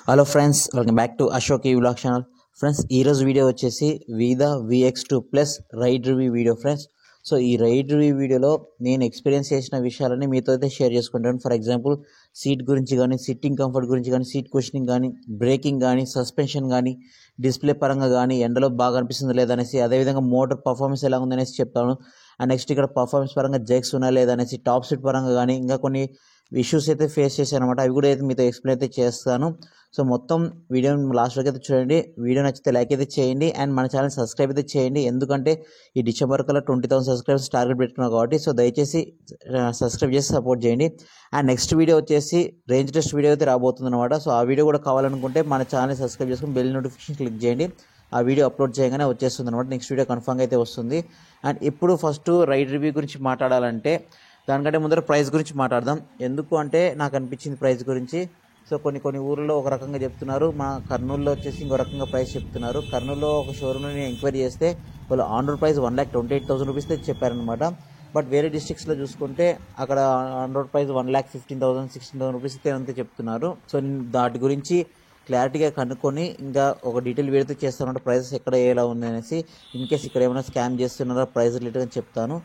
Hello friends, welcome back to Ashok vlog channel. Friends, ఈరోజు video వచ్చేసి Vida VX2 plus ride review video friends. So ఈ ride review వీడియోలో నేను experience చేసిన విషయాలని మీతో అయితే షేర్ చేసుకుంటాను. ఫర్ ఎగ్జాంపుల్ సీట్ గురించి కానీ, సిట్టింగ్ కంఫర్ట్ గురించి కానీ, సీట్ కుషనింగ్ కానీ, బ్రేకింగ్ కానీ, సస్పెన్షన్ కానీ, డిస్ప్లే పరంగా కానీ, ఎండలో బాగా అనిపిస్తుంది లేదనేసి, అదేవిధంగా మోటార్ పర్ఫార్మెన్స్ ఎలా ఉందనేసి చెప్తాను. అండ్ నెక్స్ట్ ఇక్కడ పర్ఫార్మెన్స్ పరంగా జెక్స్ ఉన్నాయా లేదనేసి, టాప్ సీట్ పరంగా కానీ, ఇంకా కొన్ని ఇష్యూస్ అయితే ఫేస్ చేశాను అనమాట. అవి కూడా అయితే మీతో ఎక్స్ప్లెయిన్ అయితే చేస్తాను. సో మొత్తం వీడియోని లాస్ట్ వరకు అయితే చూడండి. వీడియో నచ్చితే లైక్ అయితే చేయండి అండ్ మన ఛానల్ సబ్స్క్రైబ్ అయితే చేయండి. ఎందుకంటే ఈ డిసెంబర్ కల్లా 20,000 సబ్స్క్రైబర్స్ టార్గెట్ పెట్టుకున్నాం కాబట్టి, సో దయచేసి సబ్స్క్రైబ్ చేసి సపోర్ట్ చేయండి. అండ్ నెక్స్ట్ వీడియో వచ్చేసి రేంజ్ టెస్ట్ వీడియో అయితే రాబోతుంది అనమాట. సో ఆ వీడియో కూడా కావాలనుకుంటే మన ఛానల్ సబ్స్క్రైబ్ చేసుకుని బెల్ నోటిఫికేషన్ క్లిక్ చేయండి. ఆ వీడియో అప్లోడ్ చేయగానే వచ్చేస్తుంది అనమాట. నెక్స్ట్ వీడియో కన్ఫర్మ్గా అయితే వస్తుంది. అండ్ ఇప్పుడు ఫస్ట్ రైడ్ రివ్యూ గురించి మాట్లాడాలంటే దానికంటే ముందర ప్రైస్ గురించి మాట్లాడదాం. ఎందుకు అంటే నాకు అనిపించింది ప్రైస్ గురించి. సో కొన్ని ఊర్లో ఒక రకంగా చెప్తున్నారు, మా కర్నూలులో వచ్చేసి ఇంకో రకంగా ప్రైస్ చెప్తున్నారు. కర్నూలులో ఒక షోరూమ్లో నేను ఎంక్వైరీ చేస్తే వాళ్ళు ఆన్ రోడ్ ప్రైస్ 1,28,000 రూపీస్ చెప్పారనమాట. బట్ వేరే డిస్ట్రిక్ట్స్లో చూసుకుంటే అక్కడ ఆన్ రోడ్ ప్రైస్ 1,15,000, 16,000 రూపీస్ అంతే చెప్తున్నారు. సో దాటి గురించి క్లారిటీగా కనుక్కొని ఇంకా ఒక డీటెయిల్ వీడియో చేస్తానంటే ప్రైసెస్ ఎక్కడ ఎలా ఉంది అనేసి, ఇన్ కేస్ ఇక్కడ ఏమైనా స్కామ్ చేస్తున్నారా ప్రైస్ రిలేటెడ్గా చెప్తాను.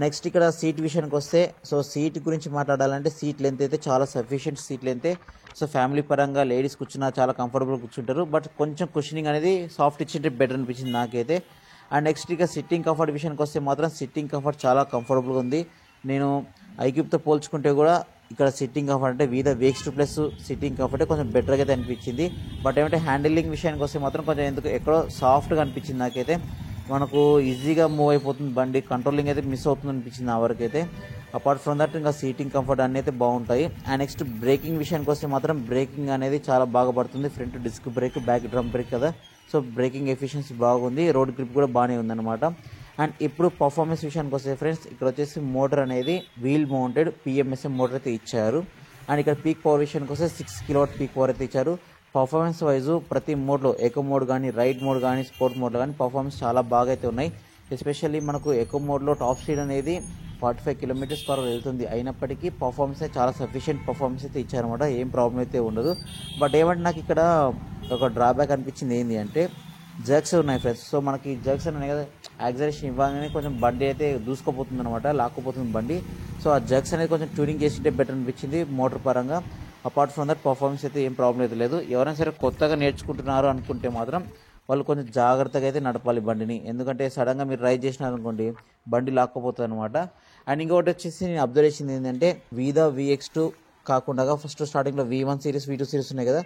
నెక్స్ట్ ఇక్కడ సీట్ విషయానికి వస్తే, సో సీట్ గురించి మాట్లాడాలంటే సీట్ లెంత్ అయితే చాలా సఫిషియెంట్ సీట్ లెంతే. సో ఫ్యామిలీ పరంగా లేడీస్ కూర్చున్నా చాలా కంఫర్టబుల్ కూర్చుంటారు. బట్ కొంచెం కుషనింగ్ అనేది సాఫ్ట్ ఇచ్చింటే బెటర్ అనిపించింది నాకైతే. అండ్ నెక్స్ట్ ఇక సిట్టింగ్ కంఫర్ట్ విషయానికి వస్తే మాత్రం సిట్టింగ్ కంఫర్ట్ చాలా కంఫర్టబుల్గా ఉంది. నేను ఐక్యూబ్తో పోల్చుకుంటే కూడా ఇక్కడ సిట్టింగ్ కంఫర్ట్ అంటే వీదా VX2 ప్లస్ సిట్టింగ్ కంఫర్ట్ కొంచెం బెటర్గా అయితే అనిపించింది. బట్ ఏమంటే హ్యాండిలింగ్ విషయానికి వస్తే మాత్రం కొంచెం ఎక్కడో సాఫ్ట్గా అనిపించింది నాకైతే. మనకు ఈజీగా మూవ్ అయిపోతుంది బండి, కంట్రోలింగ్ అయితే మిస్ అవుతుంది అనిపించింది నా వరకు అయితే. అపార్ట్ ఫ్రమ్ దట్ ఇంకా సీటింగ్ కంఫర్ట్ అన్నీ అయితే బాగుంటాయి. అండ్ నెక్స్ట్ బ్రేకింగ్ విషయానికి వస్తే మాత్రం బ్రేకింగ్ అనేది చాలా బాగా పడుతుంది. Front disc brake, back drum brake కదా. సో బ్రేకింగ్ ఎఫిషియన్సీ బాగుంది, రోడ్ గ్రిప్ కూడా బాగానే ఉందన్నమాట. అండ్ ఇప్పుడు పర్ఫార్మెన్స్ విషయానికి వస్తే ఫ్రెండ్స్, ఇక్కడ వచ్చేసి మోటార్ అనేది వీల్ మౌంటెడ్ PMSM మోటార్ అయితే ఇచ్చారు. అండ్ ఇక్కడ పీక్ పవర్ విషయానికి వస్తే 6 kW పీక్ పవర్ అయితే ఇచ్చారు. పర్ఫార్మెన్స్ వైజు ప్రతి మోడ్లో, ఎకో మోడ్ కానీ, రైడ్ మోడ్ కానీ, స్పోర్ట్ మోడ్లో కానీ పర్ఫార్మెన్స్ చాలా బాగా అయితే ఉన్నాయి. ఎస్పెషల్లీ మనకు ఎకో మోడ్లో టాప్ స్పీడ్ అనేది 45 km/h వెళ్తుంది. అయినప్పటికీ పర్ఫార్మెన్స్ చాలా సఫిషియెంట్ పర్ఫార్మెన్స్ అయితే ఇచ్చారనమాట. ఏం ప్రాబ్లం అయితే ఉండదు. బట్ ఏమంటే నాకు ఇక్కడ ఒక డ్రాబ్యాక్ అనిపించింది ఏంటి అంటే జర్క్స్ ఉన్నాయి ఫ్రెండ్స్. సో మనకి జర్క్స్ ఉన్నాయి కదా, యాక్సలరేషన్ ఇవ్వగానే కొంచెం బండి అయితే దూసుకుపోతుంది అనమాట, లాక్కుపోతుంది బండి. సో ఆ జర్క్స్ అనేది కొంచెం ట్యూనింగ్ చేసింటే బెటర్ అనిపించింది మోటార్ పరంగా. అపార్ట్ ఫ్రమ్ దట్ పర్ఫార్మెన్స్ అయితే ఏం ప్రాబ్లం అయితే లేదు. ఎవరైనా సరే కొత్తగా నేర్చుకుంటున్నారు అనుకుంటే మాత్రం వాళ్ళు కొంచెం జాగ్రత్తగా అయితే నడపాలి బండిని. ఎందుకంటే సడన్గా మీరు రైడ్ చేసినారనుకోండి బండి లాక్కపోతుంది అనమాట. అండ్ ఇంకొకటి వచ్చేసి నేను అబ్జర్వ్ చేసింది ఏంటంటే వీదా VX2 కాకుండా ఫస్ట్ స్టార్టింగ్లో V1 సిరీస్, V2 సిరీస్ ఉన్నాయి కదా,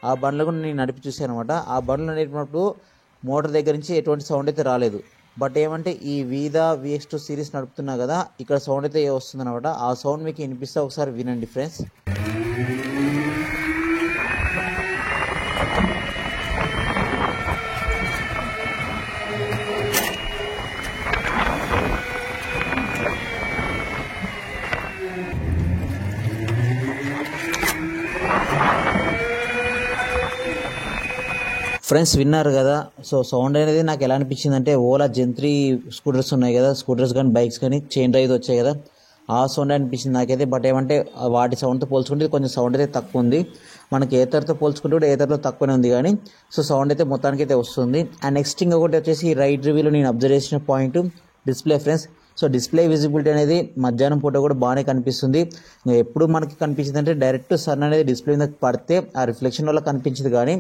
ఆ బండ్లు కూడా నేను నడిపి చూసాను అనమాట. ఆ బండ్లు నడిపినప్పుడు మోటార్ దగ్గర నుంచి ఎటువంటి సౌండ్ అయితే రాలేదు. బట్ ఏమంటే ఈ వీదా VX2 సిరీస్ నడుపుతున్నా కదా, ఇక్కడ సౌండ్ అయితే వస్తుంది అనమాట. ఆ సౌండ్ మీకు వినిపిస్తే ఒకసారి వినండి ఫ్రెండ్స్. ఫ్రెండ్స్ విన్నారు కదా. సో సౌండ్ అనేది నాకు ఎలా అనిపించింది అంటే, ఓలా జెన్3 స్కూటర్స్ ఉన్నాయి కదా, స్కూటర్స్ కానీ బైక్స్ కానీ చైన్ డ్రైవ్ వచ్చాయి కదా, ఆ సౌండ్ అనిపించింది నాకైతే. బట్ ఏమంటే వాటి సౌండ్తో పోల్చుకుంటే కొంచెం సౌండ్ అయితే తక్కువ ఉంది. మనకి ఏతర్తో పోల్చుకుంటే కూడా ఏతర్లో తక్కువనే ఉంది కానీ, సో సౌండ్ అయితే మొత్తానికి అయితే వస్తుంది. అండ్ నెక్స్ట్ ఇంకొకటి వచ్చేసి రైడ్ రివ్యూలో నేను అబ్జర్వ్ చేసిన point display friends. So display visibility అనేది మధ్యాహ్నం పూట కూడా బాగానే కనిపిస్తుంది. ఎప్పుడు మనకి కనిపించింది అంటే డైరెక్ట్ సన్ అనేది డిస్ప్లే మీద పడితే ఆ రిఫ్లెక్షన్ వల్ల కనిపించదు. కానీ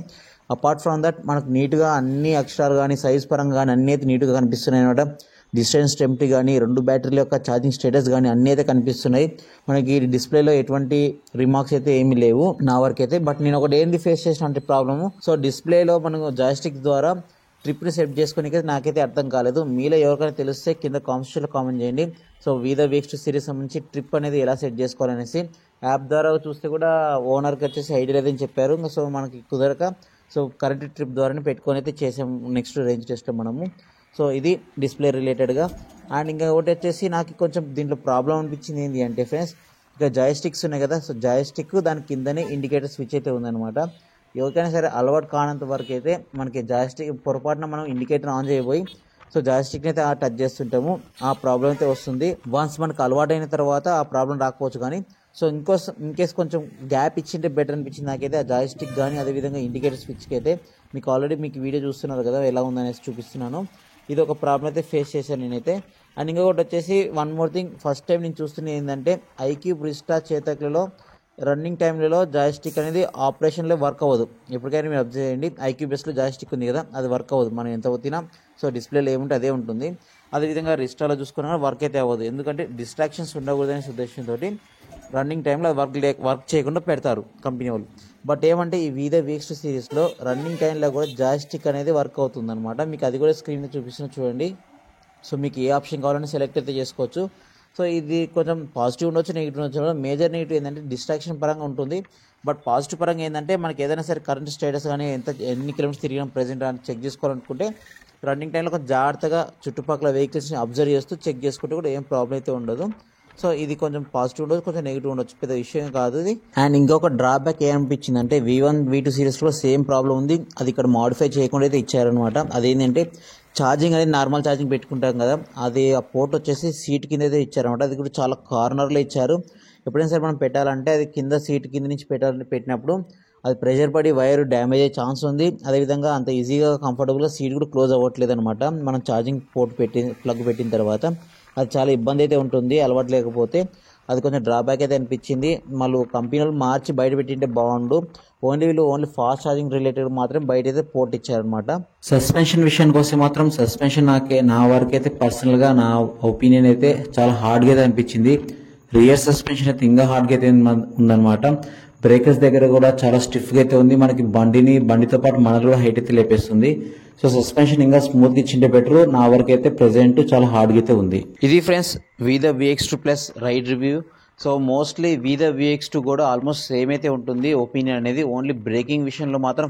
అపార్ట్ ఫ్రమ్ దట్ మనకు నీట్గా అన్ని అక్షరాలు కానీ, సైజ్ పరంగా కానీ అన్నీ అయితే నీట్గా కనిపిస్తున్నాయి అనమాట. డిస్టెన్స్ టెంప్టీ కానీ, 2 బ్యాటరీల యొక్క ఛార్జింగ్ స్టేటస్ కానీ అన్నీ అయితే కనిపిస్తున్నాయి. మనకి డిస్ప్లేలో ఎటువంటి రిమార్క్స్ అయితే ఏమీ లేవు నా వరకు అయితే. బట్ నేను ఒకటి ఏంటి ఫేస్ చేసిన అంటే ప్రాబ్లము, సో డిస్ప్లేలో మనకు జాయిస్టిక్ ద్వారా ట్రిప్ని సెట్ చేసుకుని నాకైతే అర్థం కాలేదు. మీలో ఎవరికైనా తెలిస్తే కింద కామెంట్స్లో కామెంట్ చేయండి. సో వీదా VX2 సిరీస్ సంబంధించి ట్రిప్ అనేది ఎలా సెట్ చేసుకోవాలనేసి యాప్ ద్వారా చూస్తే కూడా ఓనర్కి వచ్చేసి ఐడియా లేదని చెప్పారు. సో మనకి కుదరక సో కరెంట్ ట్రిప్ ద్వారానే పెట్టుకొని అయితే చేసాము నెక్స్ట్ రేంజ్ టెస్ట్ మనము. సో ఇది డిస్ప్లే రిలేటెడ్గా. అండ్ ఇంకా ఒకటి వచ్చేసి నాకు కొంచెం దీంట్లో ప్రాబ్లం అనిపించింది ఏంటి అంటే ఫ్రెండ్స్, ఇక జాయిస్టిక్స్ ఉన్నాయి కదా, సో జాయిస్టిక్ దాని కిందనే ఇండికేటర్ స్విచ్ అయితే ఉందన్నమాట. ఎవరికైనా సరే అలవాటు కానంత వరకు అయితే మనకి జాయిస్టిక్ పొరపాటున మనం ఇండికేటర్ ఆన్ చేయబోయి సో జాయిస్టిక్ని అయితే టచ్ చేస్తుంటాము, ఆ ప్రాబ్లం అయితే వస్తుంది. వన్స్ మనకు అలవాటు అయిన తర్వాత ఆ ప్రాబ్లం రాకపోవచ్చు. కానీ సో ఇన్కేస్ కొంచెం గ్యాప్ ఇచ్చింటే బెటర్ అనిపించింది నాకైతే. ఆ జాయిస్టిక్ కానీ అదేవిధంగా ఇండికేటర్ స్విచ్కి అయితే మీకు ఆల్రెడీ మీకు వీడియో చూస్తున్నారు కదా ఎలా ఉందనేసి చూపిస్తున్నాను. ఇది ఒక ప్రాబ్లం అయితే ఫేస్ చేశాను నేనైతే. అండ్ ఇంకొకటి వచ్చేసి one more thing, first time నేను చూస్తున్నది ఏంటంటే ఐక్యూబ్ రిస్టా చేతక్లలో రన్నింగ్ టైంలలో జాయిస్టిక్ అనేది ఆపరేషన్లో వర్క్ అవ్వదు. ఎప్పటికైనా మీరు అబ్జర్వ్ చేయండి, ఐక్యూబ్ బెస్ట్లో జాయిస్టిక్ ఉంది కదా అది వర్క్ అవ్వదు. మనం ఎంత వచ్చినా సో డిస్ప్లేలో ఏముంటే అదే ఉంటుంది. అదేవిధంగా రిస్టాలో చూసుకున్నా వర్క్ అయితే అవ్వదు, ఎందుకంటే డిస్ట్రాక్షన్స్ ఉండకూడదనే ఉద్దేశంతో రన్నింగ్ టైంలో అది వర్క్ చేయకుండా పెడతారు కంపెనీ వాళ్ళు. బట్ ఏమంటే ఈ వీదా VX2 సిరీస్లో రన్నింగ్ టైంలో కూడా జాయిస్టిక్ అనేది వర్క్ అవుతుంది అనమాట. మీకు అది కూడా స్క్రీన్ మీద చూపిస్తున్నా చూడండి. సో మీకు ఏ ఆప్షన్ కావాలని సెలెక్ట్ అయితే చేసుకోవచ్చు. సో ఇది కొంచెం పాజిటివ్ ఉండొచ్చు, నెగిటివ్ ఉండొచ్చు. మేజర్ నెగిటివ్ ఏంటంటే డిస్ట్రాక్షన్ పరంగా ఉంటుంది. బట్ పాజిటివ్ పరంగా ఏంటంటే మనకి ఏదైనా సరే కరెంట్ స్టేటస్ కానీ ఎన్ని కిలోమీటర్స్ తిరిగిన ప్రెజెంట్ అని చెక్ చేసుకోవాలనుకుంటే రన్నింగ్ టైంలో కొంచెం జాగ్రత్తగా చుట్టుపక్కల వెహికల్స్ని అబ్జర్వ్ చేస్తూ చెక్ చేసుకుంటే కూడా ఏం ప్రాబ్లం అయితే ఉండదు. సో ఇది కొంచెం పాజిటివ్ ఉండొచ్చు, కొంచెం నెగిటివ్ ఉండొచ్చు, పెద్ద విషయం కాదు ఇది. అండ్ ఇంకొక డ్రాబ్యాక్ ఏమనిపించింది అంటే V1 V2 సిరీస్లో సేమ్ ప్రాబ్లం ఉంది. అది ఇక్కడ మాడిఫై చేయకుండా అయితే ఇచ్చారనమాట. అదేంటంటే ఛార్జింగ్ అనేది నార్మల్ ఛార్జింగ్ పెట్టుకుంటాం కదా, అది ఆ పోర్ట్ వచ్చేసి సీట్ కింద అయితే ఇచ్చారనమాట. అది కూడా చాలా కార్నర్లో ఇచ్చారు. ఎప్పుడైనా సరే మనం పెట్టాలంటే అది కింద సీట్ కింద నుంచి పెట్టినప్పుడు అది ప్రెషర్ పడి వైర్ డ్యామేజ్ అయ్యే ఛాన్స్ ఉంది. అదేవిధంగా అంత ఈజీగా కంఫర్టబుల్గా సీట్ కూడా క్లోజ్ అవ్వట్లేదు అనమాట. మనం ఛార్జింగ్ పోర్ట్ ప్లగ్ పెట్టిన తర్వాత అది చాలా ఇబ్బంది అయితే ఉంటుంది అలవాటు లేకపోతే. అది కొంచెం డ్రాబ్యాక్ అయితే అనిపించింది. మళ్ళీ కంపెనీలు మార్చి బయట పెట్టింటే బాగుండు. ఓన్లీ ఫాస్ట్ ఛార్జింగ్ రిలేటెడ్ మాత్రం బయట అయితే పోర్ట్ ఇచ్చారనమాట. సస్పెన్షన్ విషయానికి వస్తే మాత్రం సస్పెన్షన్ నా వరకు అయితే పర్సనల్గా నా ఒపీనియన్ అయితే చాలా హార్డ్గా అయితే అనిపించింది. రియర్ సస్పెన్షన్ అయితే ఇంకా హార్డ్గా అయితే ఉందన్నమాట. బ్రేకర్స్ దగ్గర కూడా చాలా స్టిఫ్గా అయితే ఉంది. మనకి బండితో పాటు మనలు కూడా హైట్ అయితే లేపేస్తుంది. సో సస్పెన్షన్ ఇంకా స్మూత్గా ఇచ్చింటే బెటర్. నా వరకు అయితే ప్రెజెంట్ చాలా హార్డ్గా అయితే ఉంది. ఇది friends Vida VX2 plus ride review. So mostly Vida VX2 కూడా ఆల్మోస్ట్ సేమ్ అయితే ఉంటుంది ఒపీనియన్ అనేది. ఓన్లీ బ్రేకింగ్ విషయంలో మాత్రం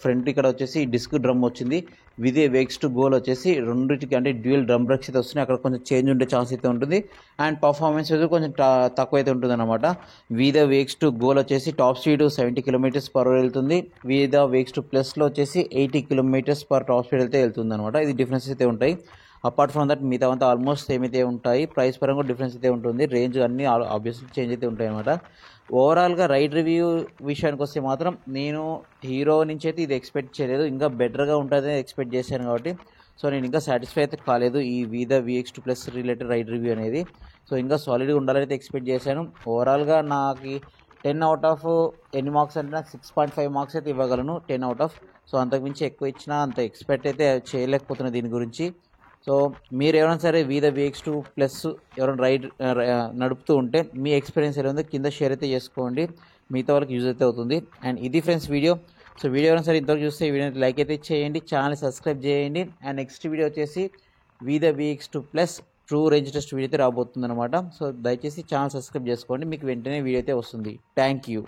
ఫ్రంట్ ఇక్కడ వచ్చేసి డిస్క్ డ్రమ్ వచ్చింది. వీదా VX2 గోల్ వచ్చేసి రెండింటికి అంటే డ్యూయల్ డ్రమ్ బ్రేక్స్ అయితే వస్తున్నాయి. అక్కడ కొంచెం చేంజ్ ఉండే ఛాన్స్ అయితే ఉంటుంది. అండ్ పర్ఫార్మెన్స్ అయితే కొంచెం తక్కువ అయితే ఉంటుంది అనమాట. వీదా VX2 గోల్ వచ్చేసి టాప్ స్పీడ్ 70 km/h వెళ్తుంది. వీదా VX2 ప్లస్లో వచ్చేసి 80 km/h టాప్ స్పీడ్ అయితే వెళ్తుంది అనమాట. ఇది డిఫరెన్స్ అయితే ఉంటాయి. అపార్ట్ ఫ్రమ్ దట్ మిగతా అంతా ఆల్మోస్ట్ సేమ్ అయితే ఉంటాయి. ప్రైస్ పరంగా డిఫరెన్స్ అయితే ఉంటుంది. రేంజ్ అన్నీ ఆబ్వియస్లీ చేంజ్ అయితే ఉంటాయి అనమాట. ఓవరాల్గా రైడ్ రివ్యూ విషయానికి వస్తే మాత్రం నేను హీరో నుంచి అయితే ఇది ఎక్స్పెక్ట్ చేయలేదు. ఇంకా బెటర్గా ఉంటుందని ఎక్స్పెక్ట్ చేశాను కాబట్టి సో నేను ఇంకా సాటిస్ఫై అయితే కాలేదు ఈ Vida VX2 plus related ride review అనేది. సో ఇంకా సాలిడ్గా ఉండాలని అయితే ఎక్స్పెక్ట్ చేశాను. ఓవరాల్గా నాకు 10 out of ఎన్ని మార్క్స్ అంటే నాకు 6.5 మార్క్స్ అయితే ఇవ్వగలను 10 out of. సో అంతకుమించి ఎక్కువ ఇచ్చినా అంత ఎక్స్పెక్ట్ అయితే చేయలేకపోతున్నా దీని గురించి. సో మీరు ఎవరైనా సరే వీదా VX2 ప్లస్ ఎవరైనా రైడ్ నడుపుతూ ఉంటే మీ ఎక్స్పీరియన్స్ ఎలా ఉందో కింద షేర్ అయితే చేసుకోండి. మిగతా వాళ్ళకి యూజ్ అయితే అవుతుంది. అండ్ ఇది ఫ్రెండ్స్ వీడియో. సో వీడియో ఎవరైనా సరే ఇంతవరకు చూస్తే ఈ వీడియోని లైక్ అయితే చేయండి, ఛానల్ సబ్స్క్రైబ్ చేయండి. అండ్ నెక్స్ట్ వీడియో వచ్చేసి Vida VX2 plus true range test video అయితే రాబోతుంది అనమాట. సో దయచేసి ఛానల్ సబ్స్క్రైబ్ చేసుకోండి, మీకు వెంటనే వీడియో అయితే వస్తుంది. Thank you.